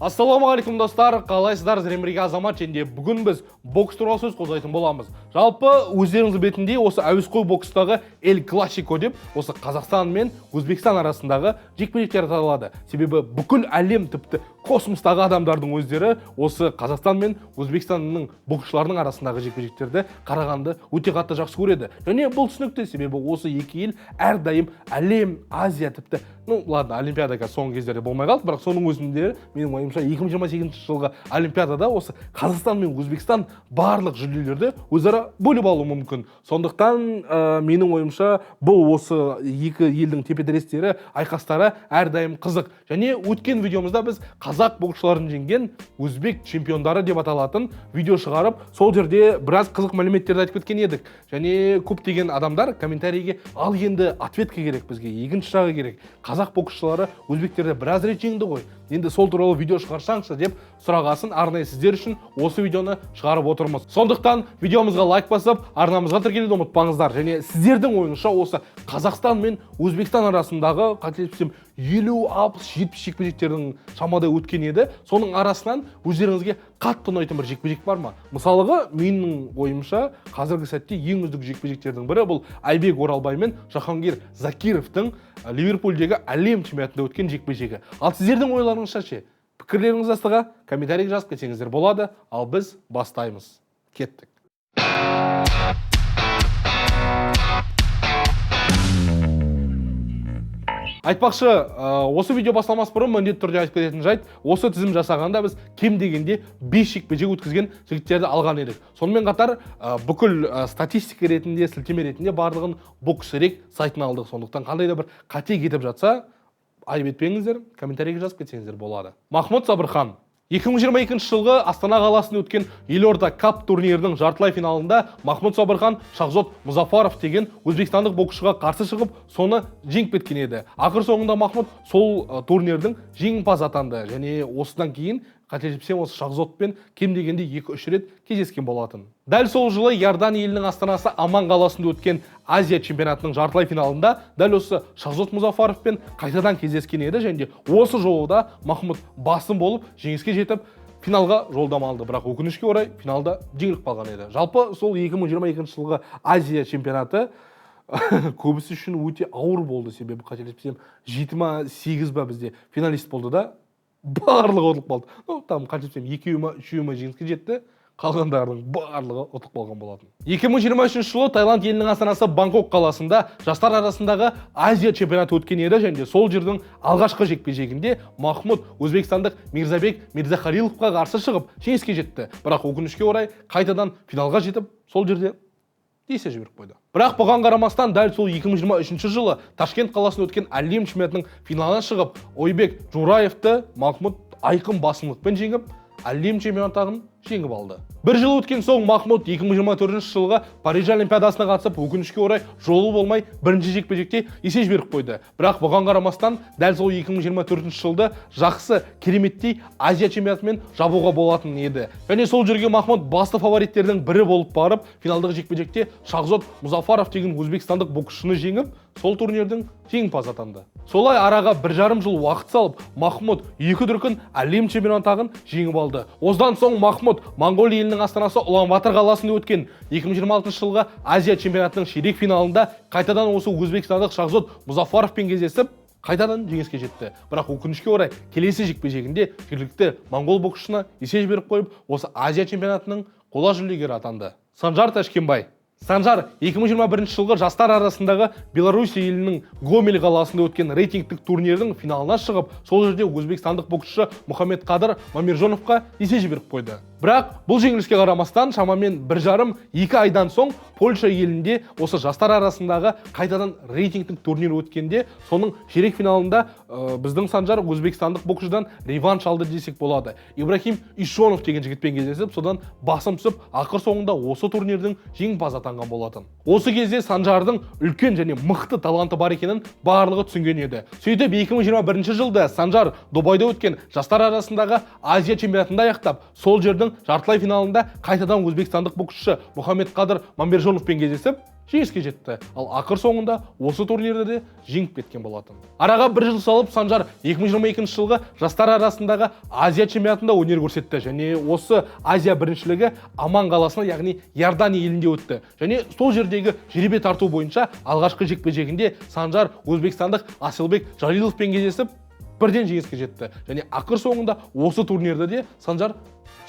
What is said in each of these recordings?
Ассалаумағалейкум достар, қалайсыздар? Зрембірге Азамат және бүгін біз бокс туралы сөз қозғайтын боламыз. Жалпы өздеріңіз білетіндей осы әуесқой бокстағы Эль Классико деп осы Қазақстан мен Өзбекстан арасындағы жекпе-жектер аталады. Себебі бүкіл әлем, тіпті космостағы адамдардың өздері осы Қазақстан мен Өзбекстанның боксшыларының арасындағы жекпе-жектерді қарағанды өте қатты жақсы көреді. Және бұл түсінікті, себебі осы екі ел әрдайым әлем, Азия, тіпті ладно, Олимпиадаға соңғы кездерде болмай қалды, бірақ соның өзінде менің ойымша 2028 жылғы Олимпиадада осы Қазақстан мен Өзбекстан барлық жүлделерді өзара бөліп алуы мүмкін. Сондықтан менің ойымша бұл осы екі елдің тепе-тірестері, айқастары әрдайым қызық. Және өткен видеомызда біз қазақ боксшыларын жеңген өзбек чемпиондары деп аталатын видео шығарып, сол жерде біраз қызық мәліметтерді айтып кеткен едік. Және көптеген адамдар комментарийге ал енді ответка керек бізге, екінші жағы керек. Қазақ боксшылары өзбектерді біраз рет жеңді ғой. Енді сол туралы видео шығарсаңшы деп сұрағасын арнайы сіздер үшін осы видеоны шығарып отырмыз. Сондықтан видеомызға лайк басып, арнамызға тіркелуді ұмытпаңыздар. Және сіздердің ойыңызша осы Қазақстан мен Өзбекстан арасындағы қателеспесем 50-60-70 жекпе-жектердің шамада өткен еді. Соның арасынан өздеріңізге қатты ұнайтын бір жекпе-жек бар ма? Мысалыға, менің ойымша қазіргі сәтте ең үздік жекпе-жектердің бірі бұл Айбек Оралбай мен Жахангир Закировтың Ливерпульдегі әлем чемпионатында өткен жекпе-жегі. Ал сіздердің ойларыңызша ше? Пікірлеріңізді астыға комментарийге жазып кетсеңіздер болады. Ал біз бастаймыз. Кеттік. Айтпақшы, осы видео басталмас бұрын міндетті түрде айтып кететін жайт, осы тізім жасағанда біз кем дегенде 5 жекпе-жек өткізген жігіттерді алған едік. Сонымен қатар бүкіл статистика ретінде, сілтеме ретінде барлығын бокс-рек сайтына алдық. Сондықтан қандай да бір қате кетіп жатса, айып етпеңіздер, комментарийге жазып кетсеңіздер болады. Махмуд Сабырхан 2022 жылғы Астана қаласында өткен Елорда Кап турнирінің жартылай финалында Махмуд Сабырхан Шахзод Музафаров деген өзбекстандық боксшыға қарсы шығып, соны жеңіп кеткен еді. Ақыр соңында Махмуд сол турнирдің жеңімпазы атанды. Және осыдан кейін қателеспесем осы Шахзодпен кем дегенде 2-3 рет кездескен болатын. Дәл сол жылы Иордан елінің астанасы Аман қаласында өткен Азия чемпионатының жартылай финалында дәл осы Шахзод Музафаровпен қайтадан кездескен еді. Және осы жолы Махмуд басым болып жеңіске жетіп финалға жолдама алды. Бірақ өкінішке орай финалда жеңіліп қалған еді. Жалпы сол 2022 жылғы Азия чемпионаты көбісі үшін өте ауыр болды. Себебі қателеспесем 7-8 ба бізде финалист болды да барлығы ұтылып қалды. Там қателеспесем 2-3 жеңіске жетті. Қалғандардың барлығы ұтылып қалған болатын. 2023 жылы Таиланд елінің астанасы Бангкок қаласында жастар арасындағы Азия чемпионаты өткен еді. Және сол жердің алғашқы жекпе-жегінде Махмуд өзбекстандық Мирзабек Мирзахариловқа қарсы шығып жеңіске жетті. Бірақ өкінішке орай қайтадан финалға жетіп, сол жерде есе жіберіп қойды. Бірақ бұған қарамастан дәл сол 2023 жылы Ташкент қаласында өткен әлем чемпионатының финалына шығып, Ойбек Жураевты Махмуд айқын басымдықпен жеңіп, әлем чемпионатығын жеңіп алды. Бір жыл өткен соң Махмуд 2024 жылғы Париж Олимпиадасына қатысып, өкінішке орай жолы болмай бірінші жекпе-жекте есе жіберіп қойды. Бірақ бұған қарамастан дәл сол 2024 жылды жақсы кереметтей Азия чемпионатымен жабуға болатын еді. Және сол жерге Махмуд басты фавориттердің бірі болып барып, финалдық жекпе-жекте Шахзод Музафаров деген өзбекстандық боксшыны жеңіп, сол турнирдің жеңімпазы атанды. Солай араға 1,5 жыл уақыт салып, Махмуд 2 дүркін әлем чемпионатығын жеңіп алды. Осыдан соң Махмуд Монголия елінің астанасы Улан-Батор қаласында өткен 2026 жылғы Азия чемпионатының ширек финалында қайтадан осы өзбекстандық Шахзод Музафаровпен кездесіп, қайтадан жеңіске жетті. Бірақ өкінішке орай келесі жекпе-жегінде жергілікті моңғол боксшыны есе жіберіп қойып, осы Азия чемпионатының қола жүлдегері атанды. Санжар Ташкенбай. Санжар 2021 жылғы жастар арасындағы Беларусь елінің Гомель қаласында өткен рейтингтік турнирдің финалына шығып, сол жерде өзбекстандық боксшы Мұхаммед Қадыр Мамержоновқа есе жіберіп қойды. Бірақ бұл жеңіліске қарамастан шамамен 1,5-2 айдан соң Польша елінде осы жастар арасындағы қайтадан рейтингтік турнир өткенде, соның ширек финалында біздің Санжар өзбекстандық боксшыдан реванш алды десек болады. Ибрахим Ишонов деген жігітпен кездесіп, содан басым түсіп, ақыр соңында осы турнирдің жеңімпазы атанған болатын. Осы кезде Санжардың үлкен және мықты таланты бар екенін барлығы түсінген еді. Сөйтіп 2021 жылда Санжар Дубайда өткен жастар арасындағы Азия чемпионатында аяқтап, сол жердің жартылай финалында қайтадан өзбекстандық боксшы Мұхаммед Қадыр Мамержоновпен кездесіп, жеңіске жетті. Ал ақыр соңында осы турнирді де жеңіп кеткен болатын. Араға бір жыл салып Санжар 2022 жылғы жастар арасындағы Азия чемпионатында өнер көрсетті және осы Азия біріншілігі Аман қаласында, яғни Иордания елінде өтті. Және сол жердегі жеребе тарту бойынша алғашқы жекпе-жегінде Санжар өзбекстандық Асылбек Жалиловпен кездесіп, бірден жеңіске жетті. Және ақыр соңында осы турнирді де Санжар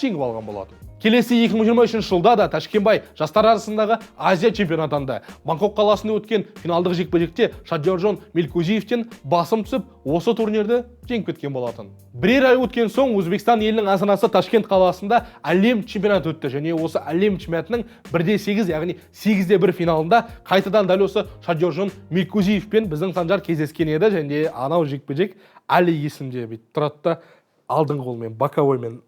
жеңіп алған болатын. Келесі 2023 жылда да Ташкенбай жастар арасындағы Азия чемпионаты атанды. Бангкок қаласында өткен финалдық жекпе-жекте Шадиоржон Мелкузиевтен басым түсіп, осы турнирді жеңіп кеткен болатын. Бірер ай өткен соң Өзбекстан елінің астанасы Ташкент қаласында әлем чемпионаты өтті және осы әлем чемпионатының 1-8, яғни 8-1 финалында қайтадан дәл осы Шадиоржон Мелкузиевпен біздің Санжар кездескен еді және анау жекпе-жек әлі есімде. Бүйтіп тұрады да алдыңғы қолмен, боковоймен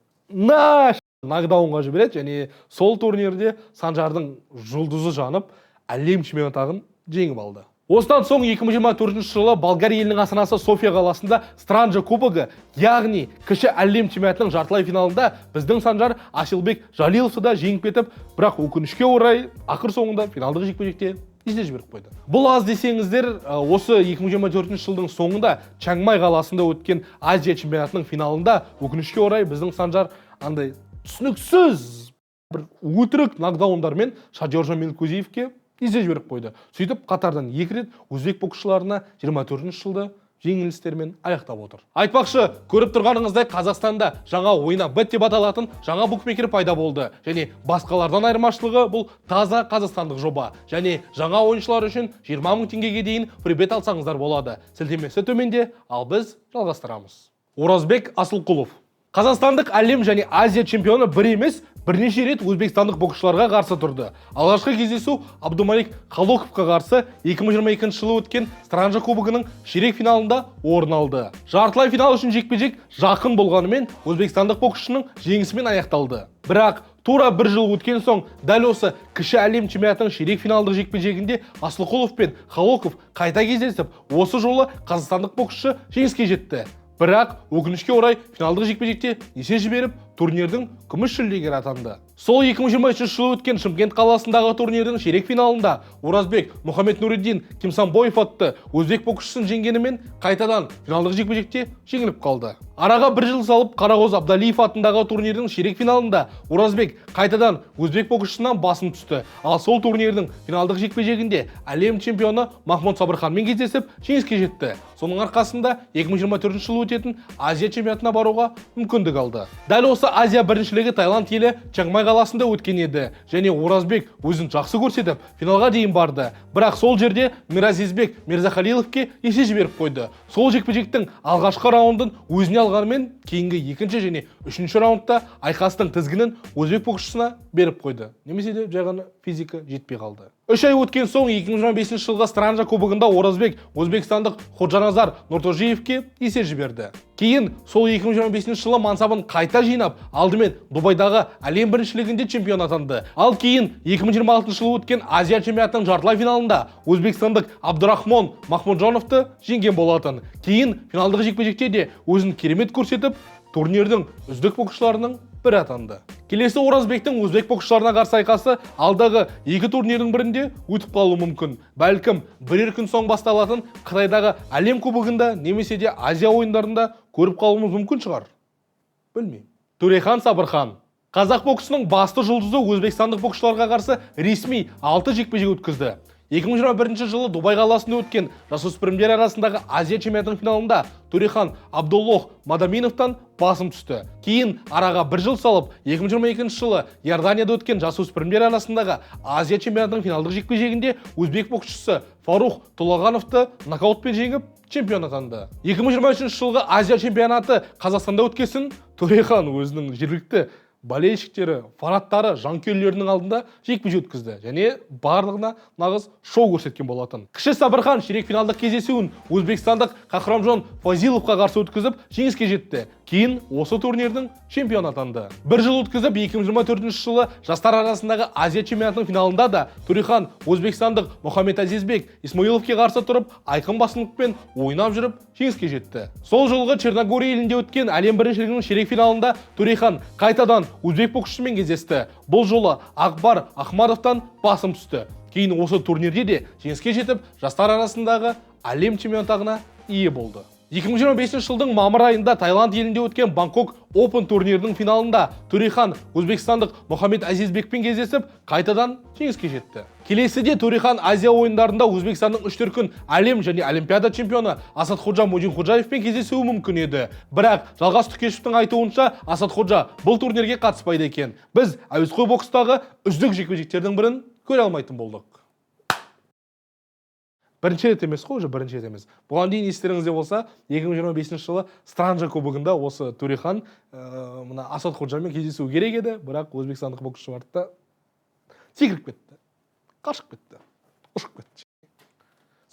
нокдаунға жібереді және сол турнирде Санжардың жұлдызы жанып, әлем чемпионы атағын жеңіп алды. Осыдан соң 2024 жылы Болгария елінің астанасы София қаласында Странжа кубогы, яғни кіші әлем чемпионатының жартылай финалында біздің Санжар Асылбек Жалиловты да жеңіп кетіп, бірақ өкінішке орай ақыр соңында финалдық жекпе-жекте есе жіберіп қойды. Бұл аз десеңіздер, осы 2024 жылдың соңында Чангмай қаласында өткен Азия чемпионатының финалында өкінішке орай біздің Санжар андай түсініксіз бір өтірік нокдаундармен Шадиоржон Мелкузиевке есе жіберіп қойды. Сөйтіп қатардан 2 рет өзбек боксшыларына 24 жылды жеңілістермен аяқтап отыр. Айтпақшы, көріп тұрғаныңыздай Қазақстанда жаңа ойына бет деп аталатын жаңа букмекер пайда болды. Және басқалардан айырмашылығы бұл таза қазақстандық жоба. Және жаңа ойыншылар үшін 20 000 теңгеге дейін фрибет алсаңыздар болады. Сілтемесі төменде, ал біз жалғастырамыз. Оразбек Асылқұлов. Қазақстандық әлем және Азия чемпионы бір емес, бірнеше рет өзбекстандық боксшыларға қарсы тұрды. Алғашқы кездесу Абдумалик Халоковқа қарсы 2022 жылы өткен Странжа кубогының ширек финалында орын алды. Жартылай финал үшін жекпе-жек жақын болғанымен өзбекстандық боксшының жеңісімен аяқталды. Бірақ тура бір жыл өткен соң дәл осы кіші әлем чемпионатының ширек финалдық жекпе-жегінде Асылқұлов пен Халоков қайта кездесіп, осы жолы қазақстандық боксшы жеңіске жетті. Бірақ өкінішке орай финалдық жекпе-жекте есе жіберіп, турнирдің күміс жүлдегері атанды. Сол 2023 жылы өткен Шымкент қаласындағы турнирдің ширек финалында Оразбек Мұхаммед Нуриддин Кимсанбоев атты өзбек боксшысын жеңгенімен қайтадан финалдық жекпе-жекте жеңіліп қалды. Араға бір жыл салып Қарағоз Абдалиев атындағы турнирдің ширек финалында Оразбек қайтадан өзбек боксшысынан басым түсті. Ал сол турнирдің финалдық жекпе-жегінде әлем чемпионы Махмуд Сабырханмен кездесіп жеңіске жетті. Соның арқасында 2024 жылы өтетін Азия чемпионатына баруға мүмкіндік алды. Дәл осы Азия біріншілігі Таиланд елі Чангмай қаласында өткен еді және Оразбек өзін жақсы көрсетіп, финалға дейін барды. Бірақ сол жерде Миразизбек Мирзахалиловке есе жіберіп қойды. Сол жекпе-жектің алғашқы раундын өзіне алғанымен, кейінгі екінші және үшінші раундта айқастың тізгінін өзбек боксшысына беріп қойды. Немесе де жай ғана физика жетпей қалды. 3 ай өткен соң 2025 жылғы Странжа кубогында Оразбек өзбекстандық Ходжаназар Нұртожиевке есе жіберді. Кейін сол 2025 жылы мансабын қайта жинап, алдымен Дубайдағы әлем біріншілігінде чемпион атанды. Ал кейін 2026 жылы өткен Азия чемпионатының жартылай финалында өзбекстандық Абдурахмон Махмуджоновты жеңген болатын. Кейін финалдық жекпе-жекте де өзін керемет көрсетіп, турнирдің үздік боксшыларының бірі атанды. Келесі Оразбектің өзбек боксшыларына қарсы айқасы алдағы 2 турнирдің бірінде өтіп қалуы мүмкін. Бәлкім бірер күн соң басталатын Қытайдағы әлем кубогында немесе де Азия ойындарында көріп қалуымыз мүмкін шығар. Білмеймін. Төрехан Сабырхан. Қазақ боксының басты жұлдызы өзбекстандық боксшыларға қарсы ресми 6 жекпе-жек өткізді. 2021 жылы Дубай қаласында өткен жасөспірімдер арасындағы Азия чемпионатының финалында Төрехан Абдуллох Мадаминовтан басым түсті. Кейін араға бір жыл салып, 2022 жылы Иорданияда өткен жасөспірімдер арасындағы Азия чемпионатының финалдық жекпе-жегінде өзбек боксшысы Фарух Тулагановты нокаутпен жеңіп, чемпион атанды. 2023 жылғы Азия чемпионаты Қазақстанда өткесін, Төрехан өзінің жергілікті болельщиктері, фанаттары, жанкүйерлерінің алдында жекпе-жек өткізді және барлығына нағыз шоу көрсеткен болатын. Кіші Сабырхан ширек финалдық кездесуін өзбекстандық Қахрамжон Фазиловқа қарсы өткізіп, жеңіске жетті. кейін осы турнирдің чемпионы атанды. Бір жыл өткізіп 2024 жылы жастар арасындағы Азия чемпионатының финалында да Төрехан өзбекстандық Мұхаммед Азизбек Исмаиловке қарсы тұрып, айқын басымдықпен ойнап жүріп, жеңіске жетті. Сол жылғы Черногория елінде өткен әлем біріншілігінің ширек финалында Төрехан қайтадан өзбек боксшысымен кездесті. Бұл жолы Акбар Ахмадовтан басым түсті. Кейін осы турнирде де жеңіске жетіп, жастар арасындағы әлем чемпионы атағына ие болды. 2025 жылдың мамыр айында Таиланд елінде өткен Бангкок Open турнирінің финалында Төрехан өзбекстандық Мұхаммед Азизбекпен кездесіп, қайтадан жеңіске жетті. Келесіде Төрехан Азия ойындарында Өзбекстанның 3 дүркін әлем және олимпиада чемпионы Асатходжа Мудинходжаевпен кездесуі мүмкін еді. Бірақ Жалғас Түкешевтің айтуынша Асатходжа бұл турнирге қатыспайды екен. Біз әуесқой бокстағы үздік жекпе-жектердің бірін көре алмайтын болдық. Бірінші рет емес қой, бірінші рет емес. Бұған дейін естеріңізде болса, 2025 жылы Странжа кубогында осы Төрехан мына Асатходжамен кездесуі керек еді, бірақ өзбекстандық боксшы барды да секіріп кетті, қашып кетті, ұшып кетті.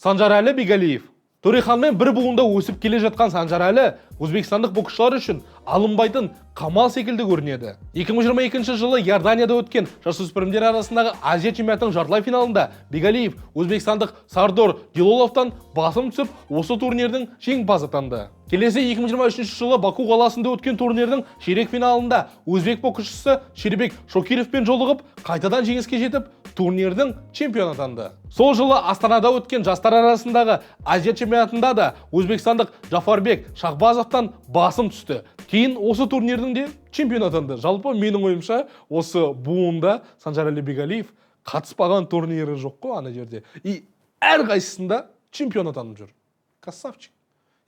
Санжарәлі Бегалиев. Төреханмен бір буында өсіп келе жатқан Санжарәлі өзбекстандық боксшылар үшін алынбайтын қамал секілді көрінеді. 2022 жылы Иорданияда өткен жасөспірімдер арасындағы Азия чемпионатының жартылай финалында Бегалиев өзбекстандық Сардор Дилоловтан басым түсіп, осы турнирдің жеңімпазы атанды. Келесі 2023 жылы Баку қаласында өткен турнирдің ширек финалында өзбек боксшысы Шербек Шокировпен жолығып, қайтадан жеңіске жетіп, турнирдің чемпионы атанды. Сол жылы Астанада өткен жастар арасындағы Азия чемпионатында да өзбекстандық Жафарбек Шахбазовтан басым түсті. Кейін осы турнирдің де чемпионы атанды. Жалпы менің ойымша, осы буында Санжарәлі Бегалиев қатыспаған турнирі жоқ қой ана жерде. И әрқайсысында чемпион атанып жүр. Красавчик.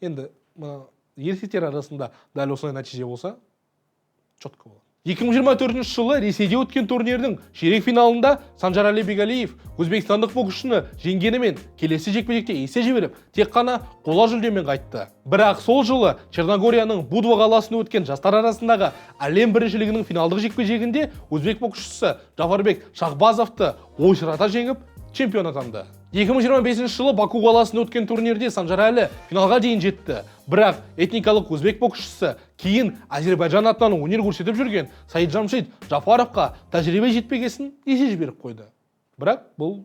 Енді еркектер арасында дәл осындай нәтиже болса, четко болады. 2024 жылы Ресейде өткен турнирдің ширек финалында Санжарәлі Бегалиев өзбекстандық боксшыны жеңгенімен келесі жекпе-жекте есе жіберіп, тек қана қола жүлдемен қайтты. Бірақ сол жылы Черногорияның Будва қаласында өткен жастар арасындағы әлем біріншілігінің финалдық жекпе-жегінде өзбек боксшысы Жафарбек Шахбазовты ойсырата жеңіп, чемпион атанды. 2025 жылы Баку қаласында өткен турнирде Санжарәлі финалға дейін жетті. Бірақ этникалық өзбек боксшысы кейін Әзербайжан атынан өнер көрсетіп жүрген Саиджамшид Жафаровқа тәжірибе жетпегесін есе жіберіп қойды. Бірақ бұл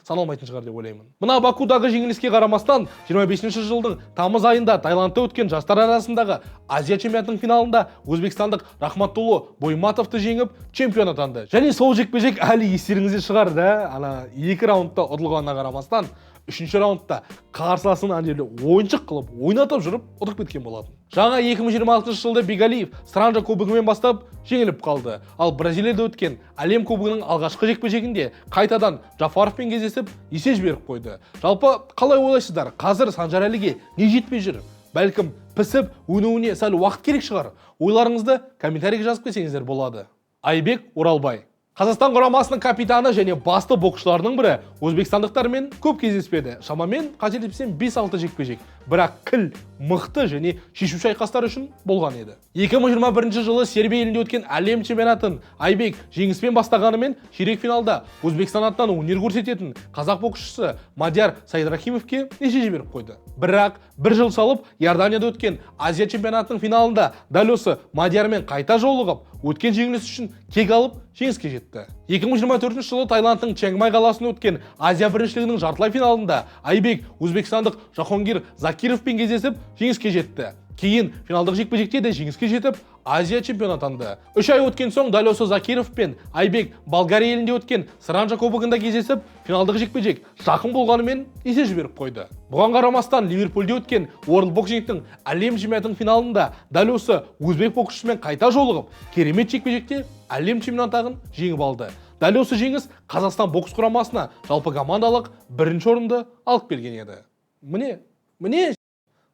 саналмайтын шығар деп ойлаймын. Мына Бакудағы жеңіліске қарамастан 25 жылдың тамыз айында Таиландта өткен жастар арасындағы Азия чемпионатының финалында өзбекстандық Рахматулло Бойматовты жеңіп чемпион атанды. Және сол жекпе-жек әлі естеріңізде шығар да, ана 2 раундта ұтылғанына қарамастан 3-ші раундта қарсыласын ана жерде ойыншық қылып, ойнатып жүріп, ұтып кеткен болатын. Жаңа 2026 жылда Бегалиев Странжа кубогымен бастап жеңіліп қалды. Ал Бразилияда өткен әлем кубогының алғашқы жекпе-жегінде қайтадан Жафаровпен кездесіп, есе жіберіп қойды. Жалпы қалай ойлайсыздар? Қазір Санжарәліге не жетпей жүр? Бәлкім пісіп, өнуіне сәл уақыт керек шығар. Ойларыңызды комментарийге жазып кетсеңіздер болады. Айбек Оралбай. Қазақстан құрамасының капитаны және басты боксшыларының бірі өзбекстандықтармен көп кездеспеді. Шамамен қателеспесем 5-6 жекпе-жек. Бірақ кіл, мықты және шешуші айқастар үшін болған еді. 2021 жылы Сербия елінде өткен әлем чемпионатын Айбек жеңіспен бастағанымен ширек финалда Өзбекстан атынан өнер көрсететін қазақ боксшысы Мадияр Сайдрахимовке есе жіберіп қойды. Бірақ бір жыл салып Иорданияда өткен Азия чемпионатының финалында дәл осы Мадиярмен қайта жолығып, өткен жеңіліс үшін кек алып жеңіске жетті. 2024 жылы Таиландтың Чангмай қаласында өткен Азия біріншілігінің жартылай финалында Айбек өзбекстандық Жахонгир Закировпен кездесіп жеңіске жетті. Кейін финалдық жекпе-жекте де жеңіске жетіп, Азия чемпионы атанды. 3 ай өткен соң дәл осы Закиров пен Айбек Болгария елінде өткен Странжа кубогында кездесіп, финалдық жекпе-жек жақын болғанымен есе жіберіп қойды. Бұған қарамастан Ливерпульде өткен World Boxing'тің әлем чемпионатының финалында дәл осы өзбек боксшысымен қайта жолығып, керемет жекпе-жекте әлем чемпионы атағын жеңіп алды. Дәл осы жеңіс Қазақстан бокс құрамасына жалпы командалық бірінші орынды алып келген еді. Міне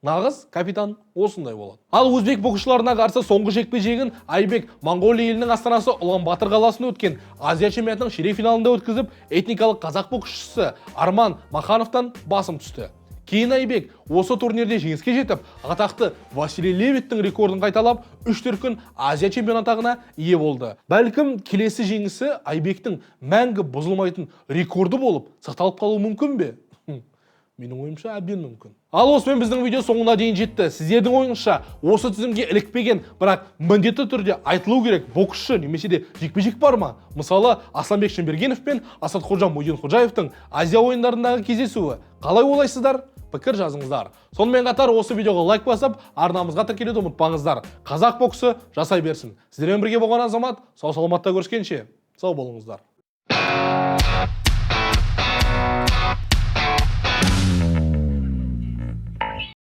нағыз капитан осындай болады. Ал өзбек боксшыларына қарсы соңғы жекпе-жегін Айбек Моңғолия елінің астанасы Улан-Батыр қаласында өткен Азия чемпионатының ширек финалында өткізіп, этникалық қазақ боксшысы Арман Махановтан басым түсті. Кейін Айбек осы турнирде жеңіске жетіп, атақты Василий Левиттің рекордын қайталап, 3 дүркін Азия чемпионы атағына ие болды. Бәлкім келесі жеңісі Айбектің мәңгі бұзылмайтын рекорды болып сақталып қалуы мүмкін бе? Менің ойымша әбден мүмкін. Ал осымен біздің видео соңына дейін жетті. Сіздердің ойыңызша осы тізімге ілікпеген, бірақ міндетті түрде айтылу керек боксшы немесе де жекпе-жек бар ма? Мысалы, Асланбек Шынбергенов пен Асатқожа Мойдинқожаевтың Азия ойындарындағы кездесуі. Қалай ойлайсыздар? Пікір жазыңыздар. Сонымен қатар осы видеоға лайк басып, арнамызға тіркелуді ұмытпаңыздар. Қазақ боксы жасай берсін. Сіздермен бірге болған Азамат, сау саламатта көріскенше, сау болыңыздар.